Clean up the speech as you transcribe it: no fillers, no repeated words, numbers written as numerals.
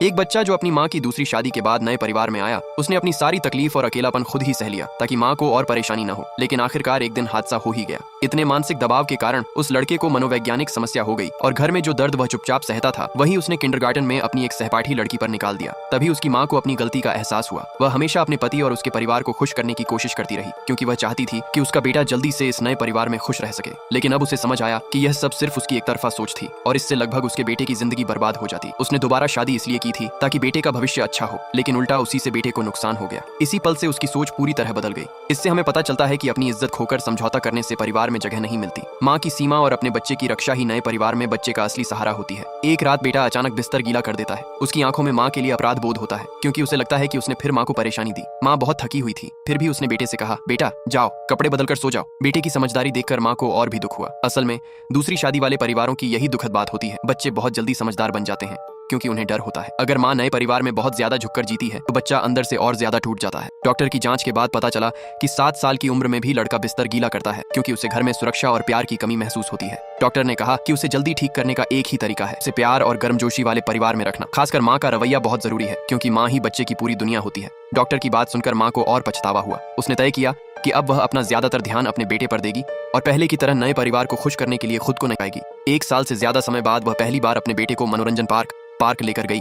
एक बच्चा जो अपनी माँ की दूसरी शादी के बाद नए परिवार में आया, उसने अपनी सारी तकलीफ और अकेलापन खुद ही सह लिया ताकि माँ को और परेशानी न हो। लेकिन आखिरकार एक दिन हादसा हो ही गया। इतने मानसिक दबाव के कारण उस लड़के को मनोवैज्ञानिक समस्या हो गई और घर में जो दर्द वह चुपचाप सहता था, वही उसने किंडरगार्टन में अपनी एक सहपाठी लड़की पर निकाल दिया। तभी उसकी माँ को अपनी गलती का एहसास हुआ। वह हमेशा अपने पति और उसके परिवार को खुश करने की कोशिश करती रही, क्योंकि वह चाहती थी कि उसका बेटा जल्दी से इस नए परिवार में खुश रह सके। लेकिन अब उसे समझ आया कि यह सब सिर्फ उसकी एकतरफा सोच थी और इससे लगभग उसके बेटे की जिंदगी बर्बाद हो जाती। उसने दोबारा शादी इसलिए की थी ताकि बेटे का भविष्य अच्छा हो, लेकिन उल्टा उसी से बेटे को नुकसान हो गया। इसी पल से उसकी सोच पूरी तरह बदल गई। इससे हमें पता चलता है कि अपनी इज्जत खोकर समझौता करने से परिवार में जगह नहीं मिलती। माँ की सीमा और अपने बच्चे की रक्षा ही नए परिवार में बच्चे का असली सहारा होती है। एक रात बेटा अचानक बिस्तर गीला कर देता है। उसकी आंखों में माँ के लिए अपराध बोध होता है, क्योंकि उसे लगता है कि उसने फिर माँ को परेशानी दी। माँ बहुत थकी हुई थी, फिर भी उसने बेटे से कहा, बेटा जाओ कपड़े बदलकर सो जाओ। बेटे की समझदारी देखकर माँ को और भी दुख हुआ। असल में दूसरी शादी वाले परिवारों की यही दुखद बात होती है। बच्चे बहुत जल्दी समझदार बन जाते हैं क्योंकि उन्हें डर होता है। अगर माँ नए परिवार में बहुत ज्यादा झुककर जीती है तो बच्चा अंदर से और ज्यादा टूट जाता है। डॉक्टर की जांच के बाद पता चला कि 7 साल की उम्र में भी लड़का बिस्तर गीला करता है, क्योंकि उसे घर में सुरक्षा और प्यार की कमी महसूस होती है। डॉक्टर ने कहा कि उसे जल्दी ठीक करने का एक ही तरीका है, उसे प्यार और गर्मजोशी वाले परिवार में रखना। खासकर माँ का रवैया बहुत जरूरी है, क्योंकि माँ ही बच्चे की पूरी दुनिया होती है। डॉक्टर की बात सुनकर माँ को और पछतावा हुआ। उसने तय किया कि अब वह अपना ज्यादातर ध्यान अपने बेटे पर देगी और पहले की तरह नए परिवार को खुश करने के लिए खुद को नचाएगी। 1 साल से ज्यादा समय बाद वह पहली बार अपने बेटे को मनोरंजन पार्क लेकर गई।